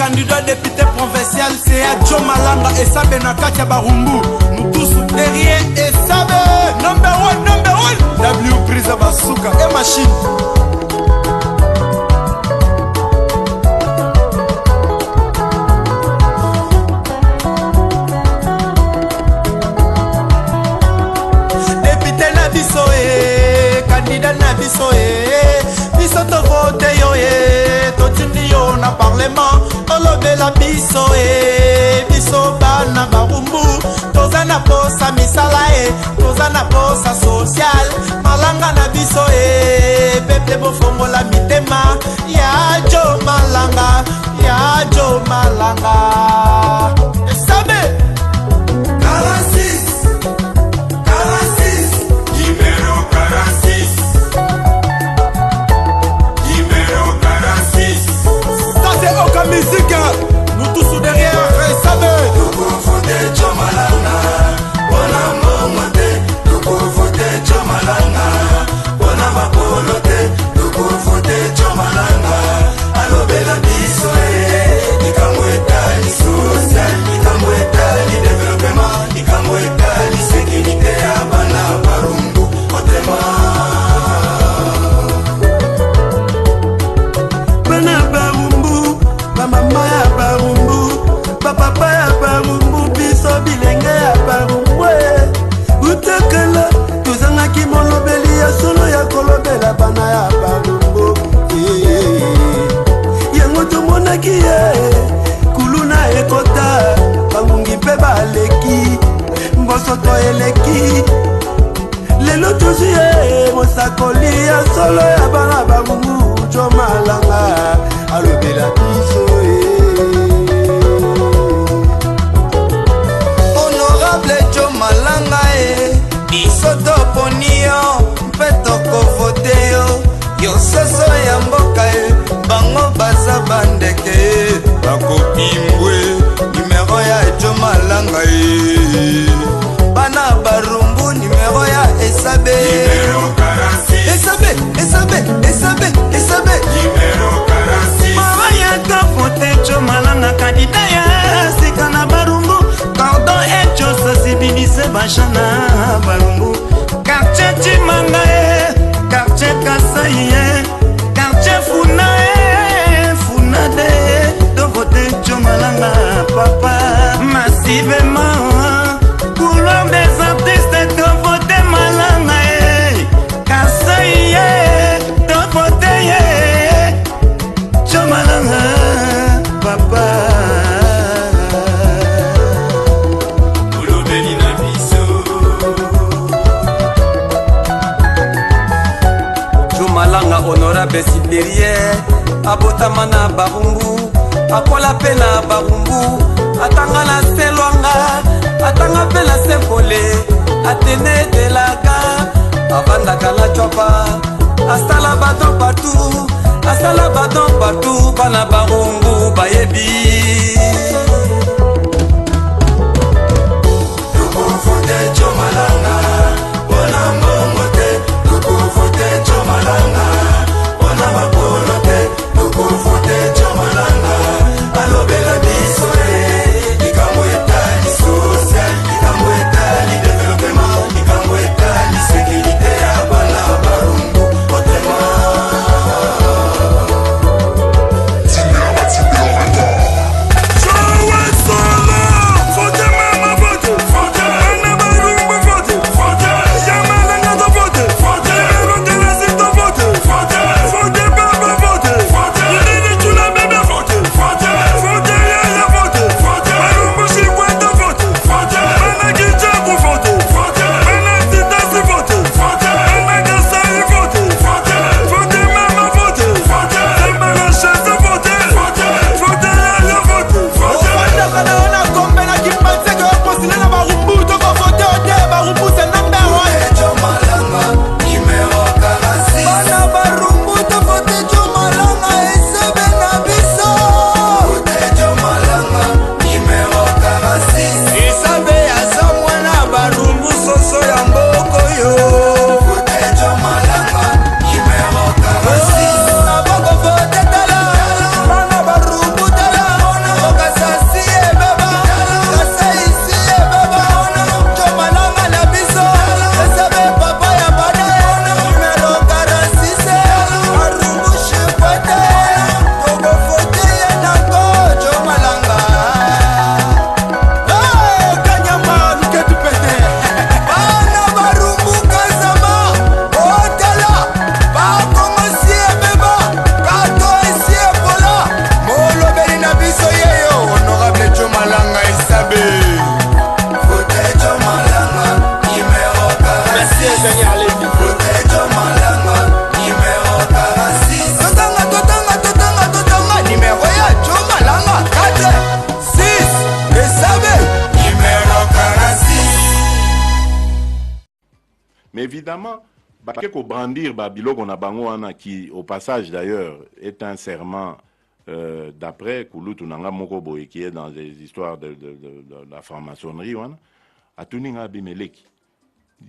candidat député provincial, c'est à Joe Malanga et Sabe Nakatia Barumbu. Nous tous derrière et Sabe. Number one. W Prisa Basuka et Machine. parlement olobela biso biso bana barumbu toza na posa misala toza na posa social malanga na biso peple bofongola mitema ya Jo Malanga ya Jo Malanga esabe 46 numéro 46 numéro 46 ça c'est Oka Musique nous tous derrière esabe tuko vote Jo Malanga bona momote tuko vote Jo Malanga bona mapolote tuko vote Jo Malanga alobela biso likambo etali social likambo etali développement likambo etali sécurité ya bana barumbu otema bana barumbu bamama ya barumbu bapapa ya barumbu biso bilenge ya barumbu utakala tozangaki molobeli ya solo ya kolobela bana ya barumbu yango tomonaki ye kuluna ekota bangungi mpe baleki mbosoto eleki lelo tozwi ye mosakoli ya solo ya bana bangungu Jo Malanga alobela biso honorable Jo Malanga biso toponi yo mpe tokovote yo soso ya mboka bango baza bandeke bakopimbwe numero ya Jo Malanga bana barumbu numero ya esabe esabe mama yaka vote Jo Malanga kandida ya sika na barumbu pardon ejo sensibilise bashana barumbu quartier Chimanga quartier Kasai quartier Funa Funade do vote Jo Malanga papa massivement couleur des artistes do vote Malanga Kasai do vote Jo Malanga papa olobeli na biso Jo Malanga honorable supérieur abotama na barumbu akola mpe na barumbu atanga na se lwanga atanga mpe na se pole atene delaka avandaka na cwapa asala baton partout bana barumbu bayebi tuko vote Jo Malanga bona momote tuko vote Jo Malanga bona mapolote tuko vote Jo Malanga alobela biso likambo etali social likambo etali développement likambo etali sécurité ya bana barumbu otema Joe évidemment, que brandir biloko na bango wana qui, au passage d'ailleurs, est un serment d'après Kouloutou Nanga Moko Boye, qui est dans les histoires de la franc-maçonnerie, a tuninga Abimeleki.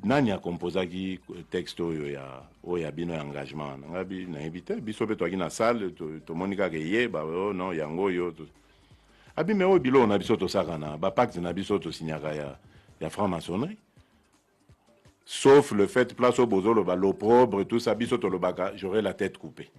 Nani a composé qui texte oya bino engagement. Ngabi na invité biso be toaki na salle to monika ke ye ba oh non yango yo. Abi me o bilo na biso to sakana ba pacte na biso to signaka ya franc-maçonnerie. Sauf le fait place au bozolo ba l'opprobre tout ça biso to lobaka j'aurais la tête coupée.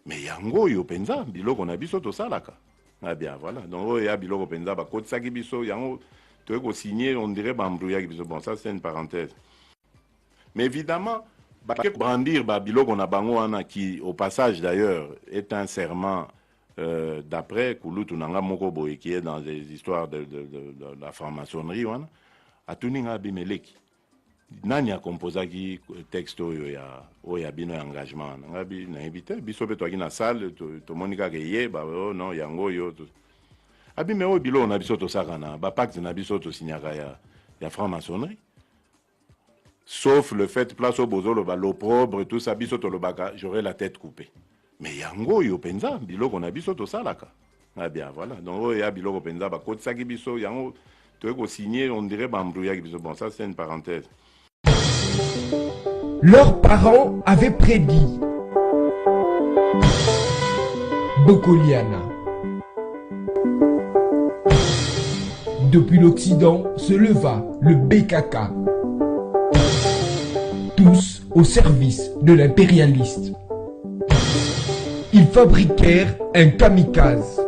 Mais yango yo penza bilo qu'on a biso to salaka. Ah bien voilà. Donc ya bilo ko penza ba kotsa ki biso yango to ko signer on dirait ba mbrouya ki biso bon ça c'est une parenthèse. Mais évidemment, brandir biloko na bango wana qui, au passage d'ailleurs, est un serment d'après Kouloutou Nanga Moko Boye, qui est dans les histoires de la franc-maçonnerie, a tuninga Abimeleki. Nani a composé qui texte oya bino engagement. Ngabi na invité biso be toaki na salle to monika ke ye ba oh non yango yo. Abi me o bilo na biso to sakana ba pacte na biso to signaka ya franc-maçonnerie. Sauf le fait place au bozolo ba l'opprobre tout ça biso to lobaka j'aurais la tête coupée. Mais yango yo penza biloko na biso to salaka. Ah bien voilà. Donc ya biloko penza ba kotsa ki biso yango to ko signer on dirait ba mbrouya ki biso bon ça c'est une parenthèse. Leurs parents avaient prédit. Bokoliana. Depuis l'Occident se leva le BKK. Tous au service de l'impérialiste. Ils fabriquèrent un kamikaze.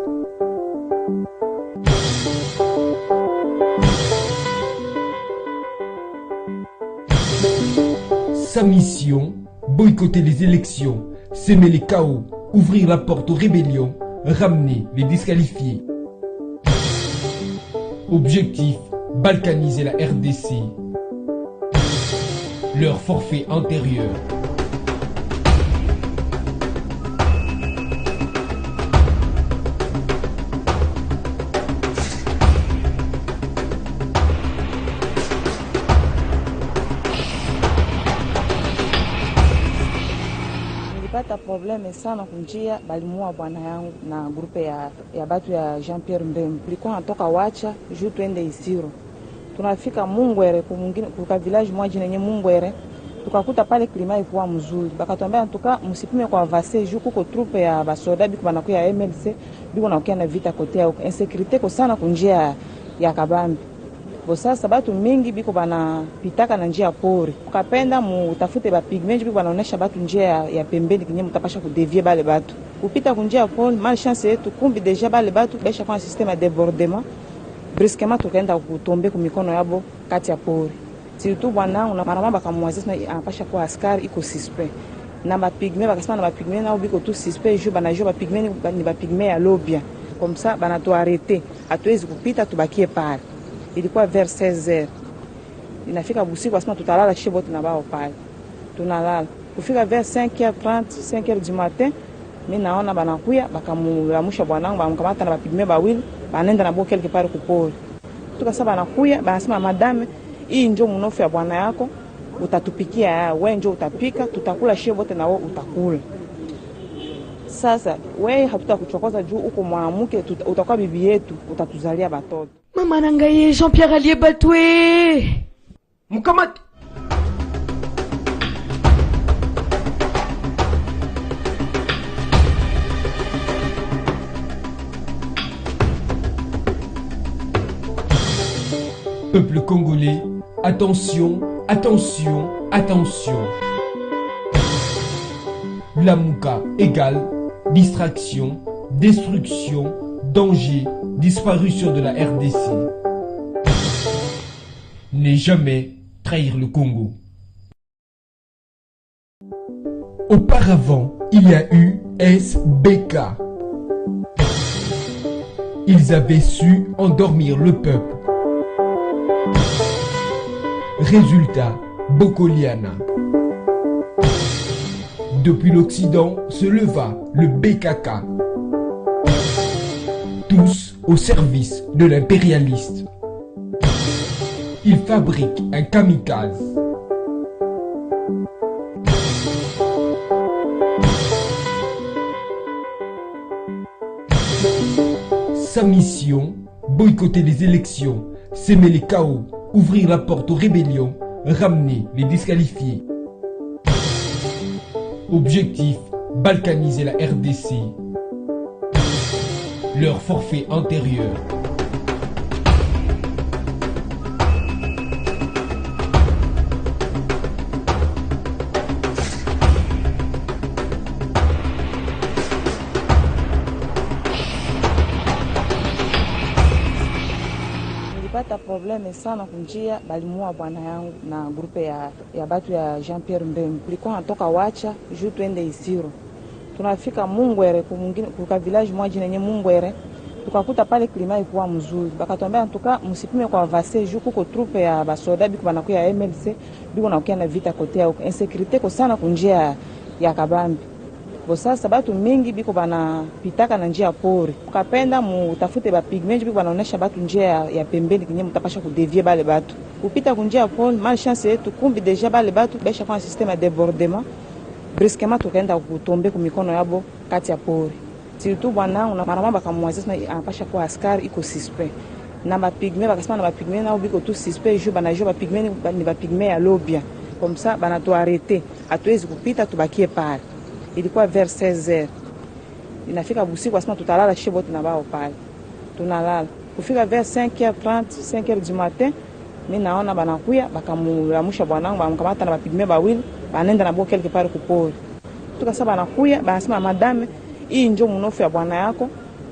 Sa mission, boycotter les élections, semer les chaos, ouvrir la porte aux rébellions, ramener les disqualifiés. Objectif, balkaniser la RDC. Leur forfait antérieur. Nilipata probleme sana kunjia balimuua bwana yangu na grupe ya batu ya Jean-Pierre Mbembe. Tulikuwa natoka Wacha juu twende Isiro. Tunafika Mungwere kwa village moja yenye Mungwere. Tukakuta pale klima ilikuwa mzuri. Bakatuambia tuka msipime kwa vase juu kuko trupe ya basoda biko banakuya ya MLC biko nakuya na vita kote ya insécurité ko sana kunjia ya Kabambi. Bo sasa batu mingi biko banapitaka na njia pori. Ukapenda mutafute ba pigment biko banaonesha batu njia ya pembeni kinye mutapasha kudevie bale batu. Kupita kunjia pori mal chance yetu kumbi deja bale batu besha kwa système de débordement. Brusquement tukaenda kutombe ku mikono yabo kati ya pori. Surtout bwana una marama bakamwazisa anapasha kwa askari iko suspect. Na ba pigment bakasema na ba pigment nao biko tout suspect juu banajua ba pigment ni ba pigment ya lobia. Comme ça bana to arrêter. Hatuwezi kupita tubakie pale. Ilikuwa vers 16h. Inafika busiku asema tutalala kisha bote na bao pale. Tunalala. Kufika vers 5h30, 5h du matin, mimi naona banakuya bakamulamusha bwanangu bamkamata na bapigme bawili, banaenda na bo quelque part kupori. Tukasaba banakuya, banasema madame, hii njoo munofu ya bwana yako, utatupikia wewe njoo utapika, tutakula shie bote na wewe utakula. Sasa wewe hatutakuchokoza juu uko mwanamke utakuwa bibi yetu, utatuzalia batoto. Mama nangaye Jean-Pierre Allier Batoué. Mukamati. Peuple congolais, attention, attention, attention. Lamuka égale distraction, destruction, danger, disparition de la RDC. Ne jamais trahir le Congo. Auparavant, il y a eu SBK. Ils avaient su endormir le peuple. Résultat, Bokoliana. Depuis l'Occident se leva le BKK. Tous au service de l'impérialiste. Ils fabriquent un kamikaze. Sa mission, boycotter les élections, semer les chaos, ouvrir la porte aux rébellions, ramener les disqualifiés. Objectif, balkaniser la RDC. Leur forfait antérieur. Nilipata probleme sana kunjia, balimua bwana yangu na grupe ya batu ya Jean-Pierre Mbembe. Tulikuwa natoka Wacha juu twende Isiro. Tunafika Mungwere kuka village moja nenye Mungwere. Tukakuta pale klima ikuwa mzuri. Bakatuambia ntuka msipime kwa vase juu kuko trupe ya basoda biku banakuya ya MLC biku nakuya na vita kote ya insécurité ko sana kunjia ya Kabambi. Bo sasa batu mingi biko bana pitaka na njia pori. Ukapenda mutafute ba pigment biko banaonesha batu njia ya pembeni kinye mutapasha kudevie bale batu. Kupita kunjia pori, mal chance yetu kumbi deja bale batu besha kwa système de débordement. Brusquement tukaenda kutombe ku mikono yabo kati ya pori. Surtout bwana na mara bakamwazisa anapasha kwa askari iko suspect. Na ba pigment bakasema na ba pigment nao biko tout suspect juu banajo ba pigment ni ba pigment ya lobia. Comme ça bana to arrêter. Hatuwezi kupita tubakie pale. Ilikuwa vers 16h. Inafika busiku asema tutalala chez bote na bao pale. Tunalala. Kufika vers 5h30, 5h du matin, mimi naona banakuya bakamulamusha bwanangu bamkamata na bapigme bawili, banenda na bo quelque part kupori. Tukasema banakuya, banasema madame, hii njoo mnofu ya bwana yako,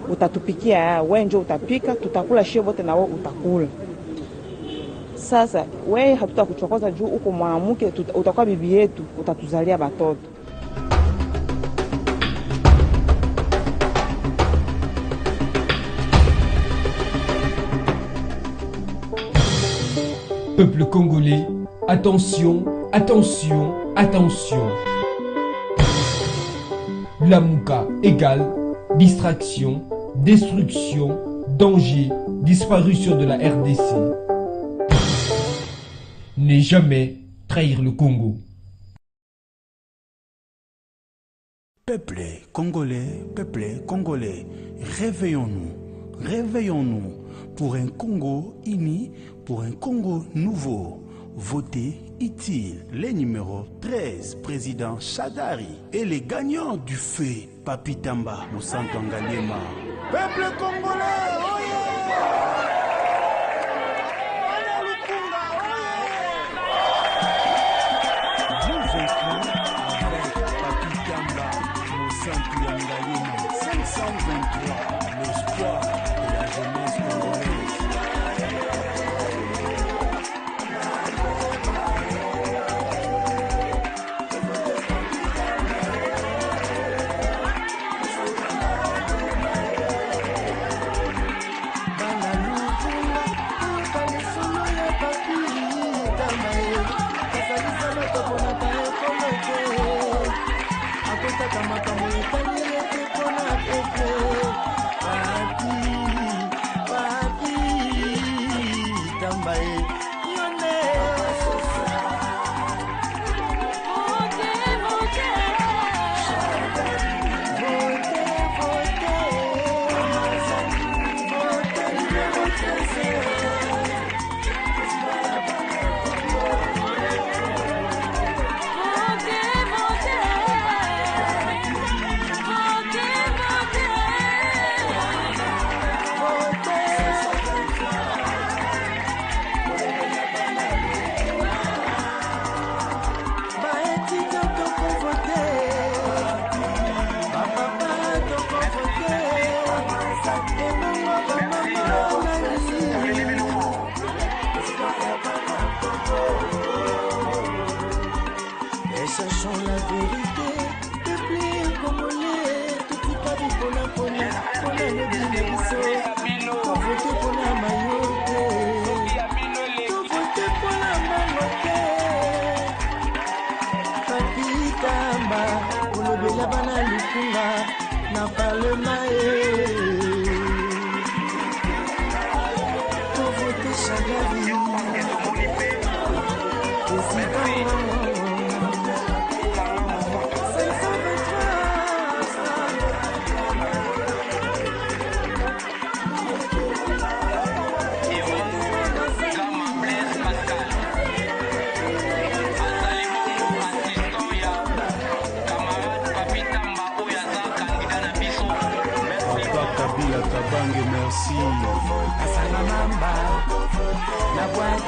utatupikia wewe njoo utapika, tutakula chez bote na wewe utakula. Sasa wewe hatutakuchokoza juu uko mwanamke, utakuwa bibi yetu, utatuzalia batoto. Peuple congolais, attention, attention, attention. Lamuka égale distraction, destruction, danger, disparition de la RDC. Ne jamais trahir le Congo. Peuple congolais, réveillons-nous, réveillons-nous pour un Congo uni, pour un Congo nouveau. Votez utile. Les numéros 13, président Chadari. Et les gagnants du feu, Papi Tamba, Moussanto Ngaliema. Peuple congolais, oh yeah! Nous étions avec Papi Tamba, Moussanto Ngaliema. 523, l'espoir de la jeunesse congolaise.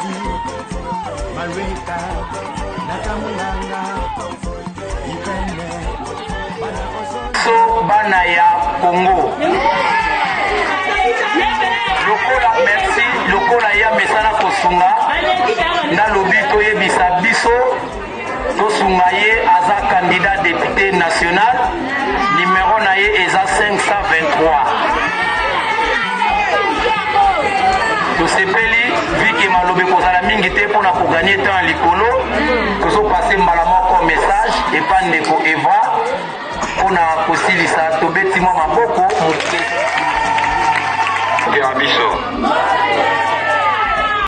Mazi Malweka Nakamulanga Ipende So bana ya Congo lokola merci lokola ya mesana kosunga na lobito yebisa biso tosunga ye aza candidat député national numéro na ye eza 523 tosepeli viki malobi kozala mingi te mpona koganye temps likolo tozopase mbala moko message epa ndeko Eva mpona kosilisa tobeti mwa